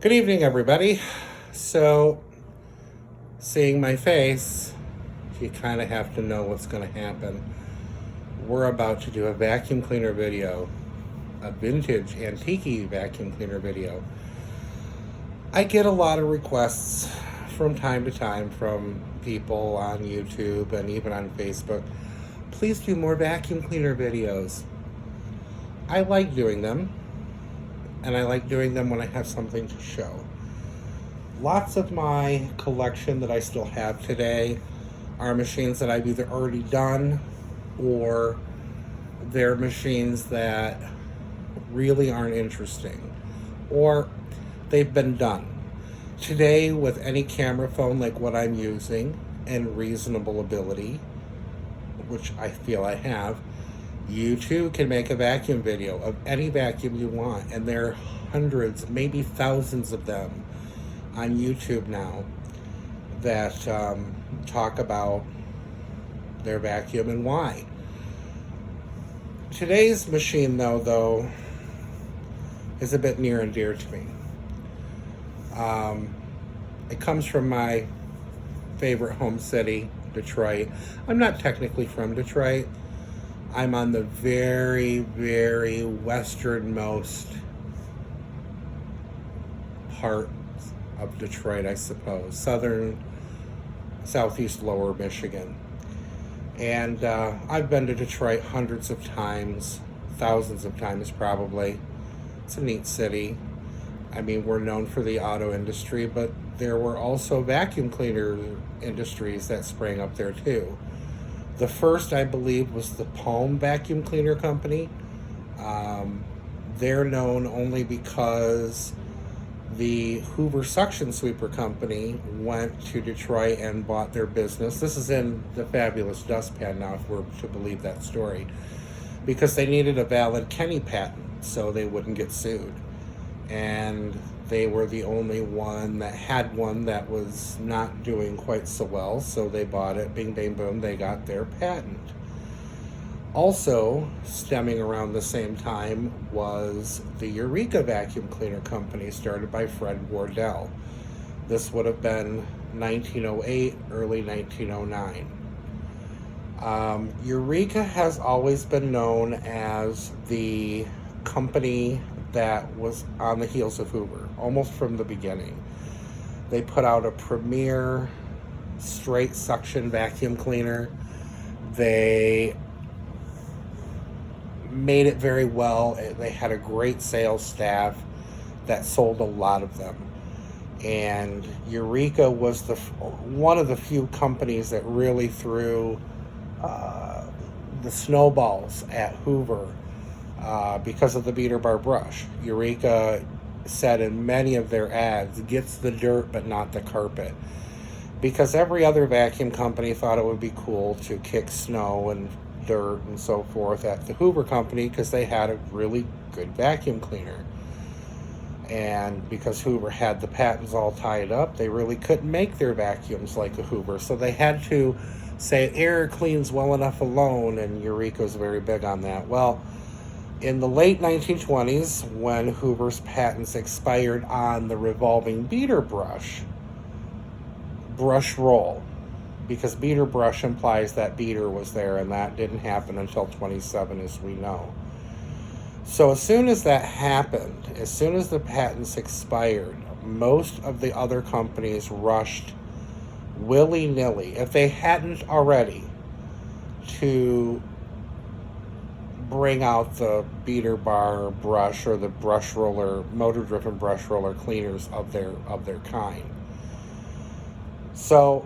Good evening, everybody. So, seeing my face, you kind of have to know what's going to happen. We're about to do a vacuum cleaner video, a vintage antique vacuum cleaner video. I get a lot of requests from time to time from people on YouTube and even on Facebook. Please do more vacuum cleaner videos. I like doing them. And I like doing them when I have something to show. Lots of my collection that I still have today are machines that I've either already done or they're machines that really aren't interesting or they've been done. Today, with any camera phone like what I'm using and reasonable ability, which I feel I have, you too can make a vacuum video of any vacuum you want, and there are hundreds, maybe thousands of them on YouTube now that talk about their vacuum and why. Today's machine, though, is a bit near and dear to me. It comes from my favorite home city, Detroit. I'm not technically from Detroit. I'm on the very, very westernmost part of Detroit, I suppose. Southeast lower Michigan. And I've been to Detroit hundreds of times, thousands of times probably. It's a neat city. I mean, we're known for the auto industry, but there were also vacuum cleaner industries that sprang up there too. The first, I believe, was the Palm Vacuum Cleaner Company. They're known only because the Hoover Suction Sweeper Company went to Detroit and bought their business. This is in the fabulous dustpan now, if we're to believe that story, because they needed a valid Kenny patent so they wouldn't get sued. And they were the only one that had one that was not doing quite so well, so they bought it. Bing, bang, boom, they got their patent. Also, stemming around the same time was the Eureka Vacuum Cleaner Company, started by Fred Wardell. This would have been 1908, early 1909. Eureka has always been known as the company that was on the heels of Hoover, almost from the beginning. They put out a premier straight suction vacuum cleaner. They made it very well. They had a great sales staff that sold a lot of them. And Eureka was one of the few companies that really threw the snowballs at Hoover. Because of the beater bar brush. Eureka said in many of their ads, gets the dirt but not the carpet. Because every other vacuum company thought it would be cool to kick snow and dirt and so forth at the Hoover company because they had a really good vacuum cleaner. And because Hoover had the patents all tied up, they really couldn't make their vacuums like a Hoover. So they had to say air cleans well enough alone, and Eureka was very big on that. Well, in the late 1920s, when Hoover's patents expired on the revolving beater brush roll, because beater brush implies that beater was there, and that didn't happen until 27, as we know. So as soon as that happened, as soon as the patents expired, most of the other companies rushed willy-nilly, if they hadn't already, to bring out the beater bar brush or the brush roller, motor-driven brush roller cleaners of their kind. So,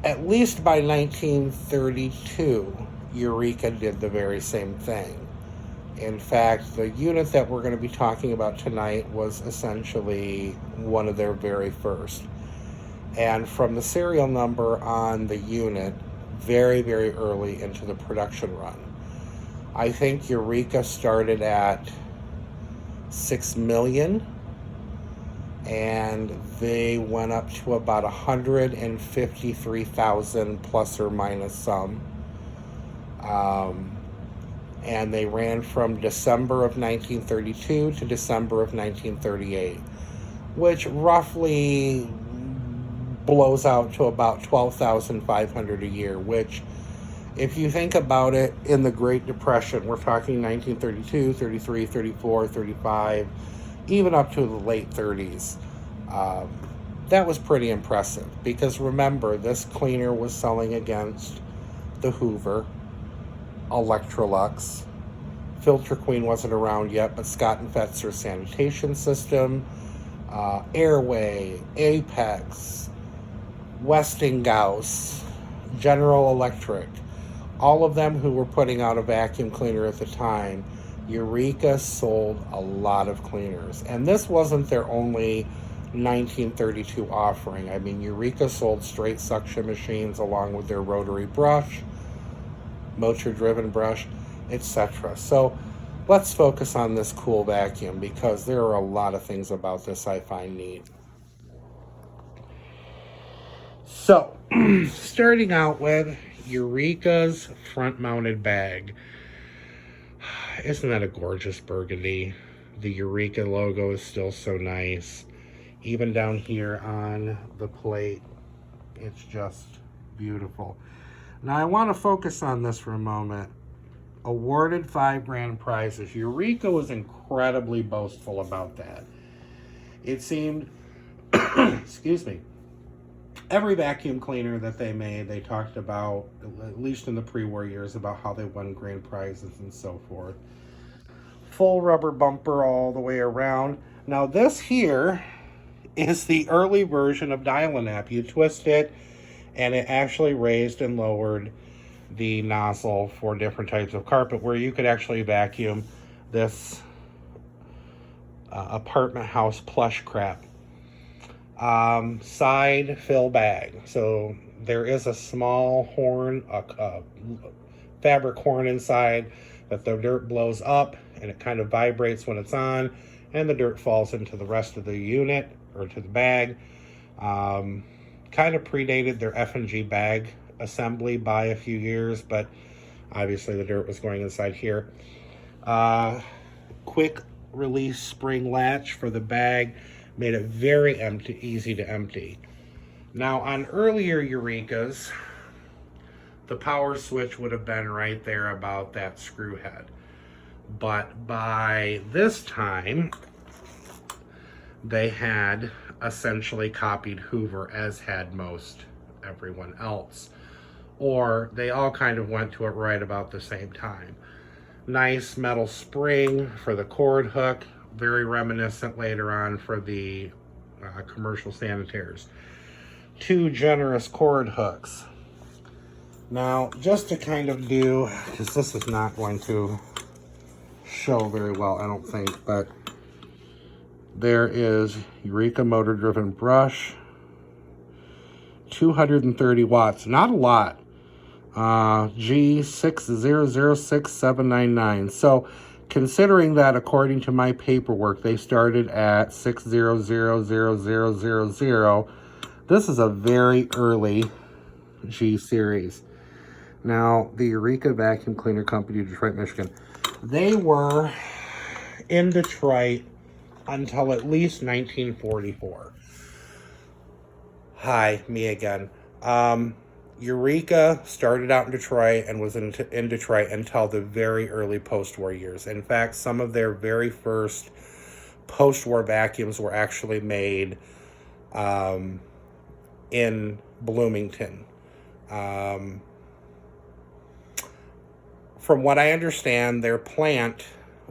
at least by 1932, Eureka did the very same thing. In fact, the unit that we're going to be talking about tonight was essentially one of their very first. And from the serial number on the unit, very, very early into the production run. I think Eureka started at 6 million, and they went up to about 153,000 plus or minus some. and they ran from December of 1932 to December of 1938. which roughly blows out to about 12,500 a year, which, if you think about it, in the Great Depression, we're talking 1932, 33, 34, 35, even up to the late 30s. That was pretty impressive, because remember, this cleaner was selling against the Hoover, Electrolux. Filter Queen wasn't around yet, but Scott and Fetzer sanitation system, Airway, Apex, Westinghouse, General Electric, all of them who were putting out a vacuum cleaner at the time. Eureka sold a lot of cleaners, and this wasn't their only 1932 offering. I mean, Eureka sold straight suction machines along with their rotary brush, motor driven brush, etc. So let's focus on this cool vacuum, because there are a lot of things about this I find neat. So starting out with Eureka's front mounted bag. Isn't that a gorgeous burgundy? The Eureka logo is still so nice. Even down here on the plate, it's just beautiful. Now I want to focus on this for a moment. Awarded 5 grand prizes. Eureka was incredibly boastful about that. It seemed, excuse me, every vacuum cleaner that they made, they talked about, at least in the pre-war years, about how they won grand prizes and so forth. Full rubber bumper all the way around. Now this here is the early version of dial-a-nap. You twist it, and it actually raised and lowered the nozzle for different types of carpet, where you could actually vacuum this apartment house plush crap. Side fill bag. So there is a small horn, a fabric horn inside that the dirt blows up, and it kind of vibrates when it's on, and the dirt falls into the rest of the unit, or to the bag. Kind of predated their F&G bag assembly by a few years, but obviously the dirt was going inside here. Quick release spring latch for the bag made it very easy to empty. Now on earlier Eurekas, the power switch would have been right there about that screw head. But by this time, they had essentially copied Hoover, as had most everyone else. Or they all kind of went to it right about the same time. Nice metal spring for the cord hook, very reminiscent later on for the commercial sanitaires. 2 generous cord hooks. Now, just to kind of do, because this is not going to show very well, I don't think, but there is Eureka motor driven brush, 230 watts, not a lot. G60067799. So considering that, according to my paperwork, they started at 6000000. This is a very early G series. Now, the Eureka Vacuum Cleaner Company, Detroit, Michigan, they were in Detroit until at least 1944. Hi, me again. Eureka started out in Detroit and was in Detroit until the very early post-war years. In fact, some of their very first post-war vacuums were actually made in Bloomington. From what I understand, their plant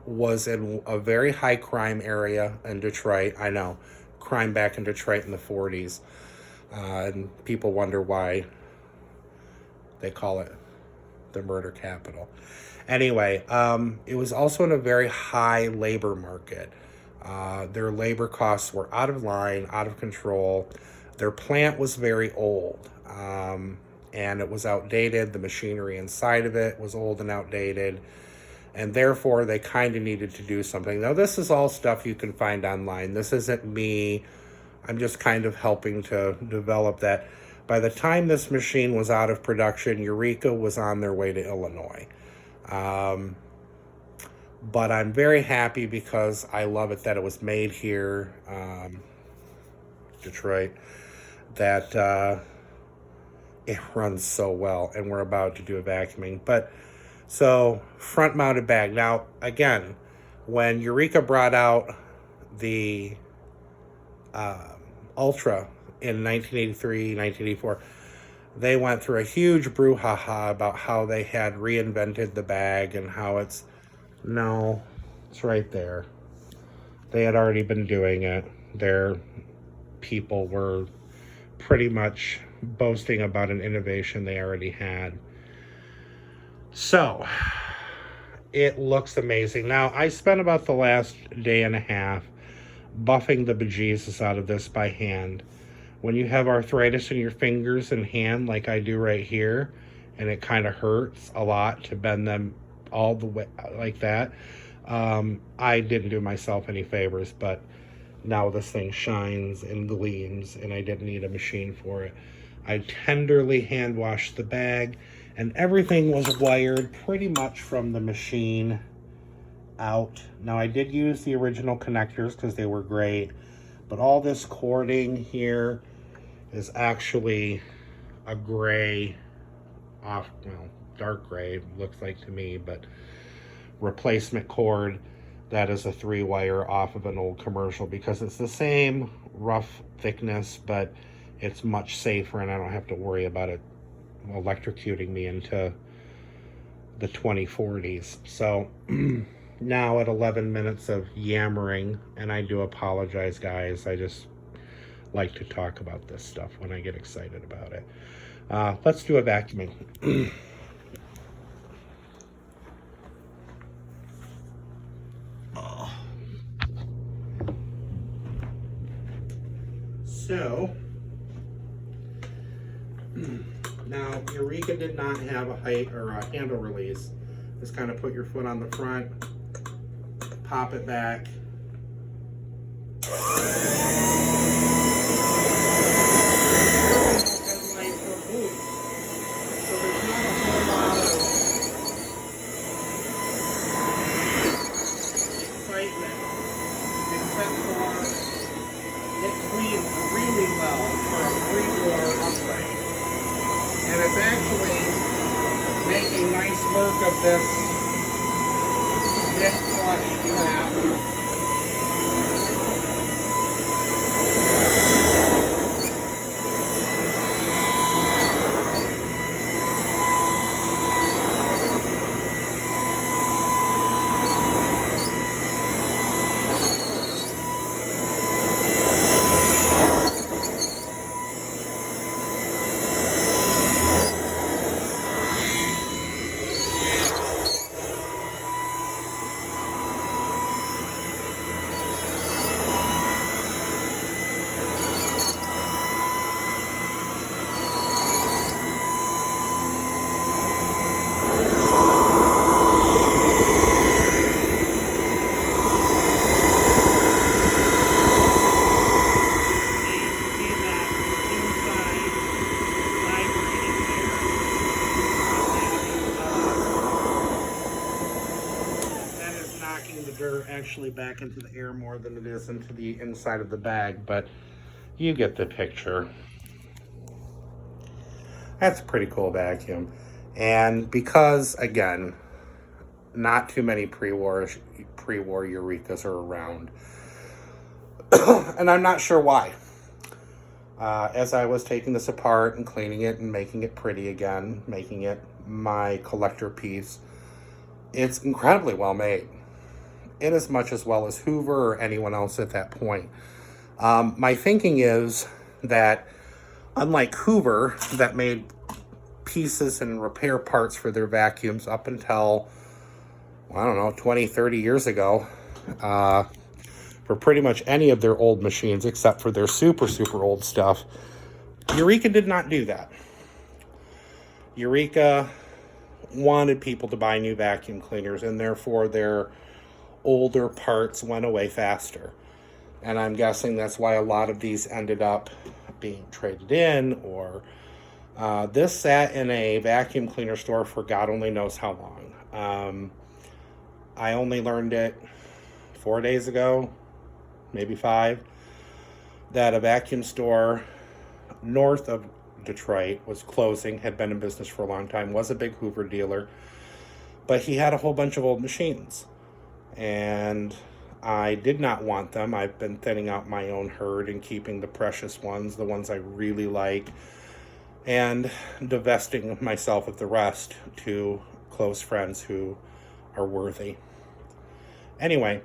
was in a very high crime area in Detroit. I know, crime back in Detroit in the 40s. And people wonder why they call it the murder capital. Anyway, it was also in a very high labor market. Their labor costs were out of line, out of control. Their plant was very old, and it was outdated. The machinery inside of it was old and outdated, and therefore they kind of needed to do something. Now, this is all stuff you can find online. This isn't me. I'm just kind of helping to develop that. By the time this machine was out of production, Eureka was on their way to Illinois. But I'm very happy because I love it that it was made here. Detroit, that it runs so well, and we're about to do a vacuuming. But so front mounted bag. Now again, when Eureka brought out the Ultra in 1983, 1984, they went through a huge brouhaha about how they had reinvented the bag and how it's right there. They had already been doing it. Their people were pretty much boasting about an innovation they already had. So it looks amazing. Now, I spent about the last day and a half buffing the bejesus out of this by hand. When you have arthritis in your fingers and hand like I do right here, and it kind of hurts a lot to bend them all the way like that, I didn't do myself any favors, but now this thing shines and gleams, and I didn't need a machine for it. I tenderly hand washed the bag, and everything was wired pretty much from the machine out. Now, I did use the original connectors because they were great, but all this cording here is actually a gray, dark gray, looks like to me, but replacement cord that is a 3-wire off of an old commercial, because it's the same rough thickness, but it's much safer, and I don't have to worry about it electrocuting me into the 2040s. So now at 11 minutes of yammering, and I do apologize, guys, I just like to talk about this stuff when I get excited about it. Let's do a vacuuming. So, now Eureka did not have a height or a handle release. Just kind of put your foot on the front, pop it back. And it's actually making nice work of this net flush trap. Actually back into the air more than it is into the inside of the bag, but you get the picture. That's a pretty cool vacuum. And because, again, not too many pre-war Eurekas are around, and I'm not sure why. As I was taking this apart and cleaning it and making it pretty again, making it my collector piece, it's incredibly well made. In as much as well as Hoover or anyone else at that point. My thinking is that unlike Hoover, that made pieces and repair parts for their vacuums up until, I don't know, 20, 30 years ago, for pretty much any of their old machines except for their super, super old stuff, Eureka did not do that. Eureka wanted people to buy new vacuum cleaners, and therefore their older parts went away faster. And I'm guessing that's why a lot of these ended up being traded in, or this sat in a vacuum cleaner store for God only knows how long. I only learned it 4 days ago, maybe 5. that a vacuum store north of Detroit was closing, had been in business for a long time, was a big Hoover dealer, but he had a whole bunch of old machines. And I did not want them. I've been thinning out my own herd and keeping the precious ones, the ones I really like, and divesting myself of the rest to close friends who are worthy. Anyway,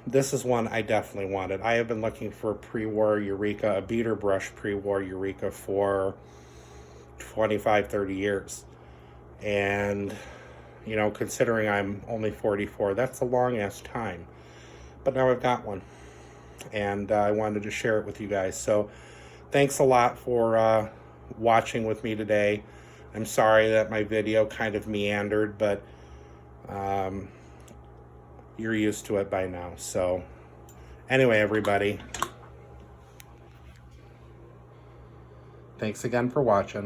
this is one I definitely wanted. I have been looking for a pre-war Eureka, a beater brush pre-war Eureka for 25, 30 years. And, you know, considering I'm only 44, that's a long-ass time. But now I've got one. And I wanted to share it with you guys. So thanks a lot for watching with me today. I'm sorry that my video kind of meandered, but you're used to it by now. So anyway, everybody, thanks again for watching.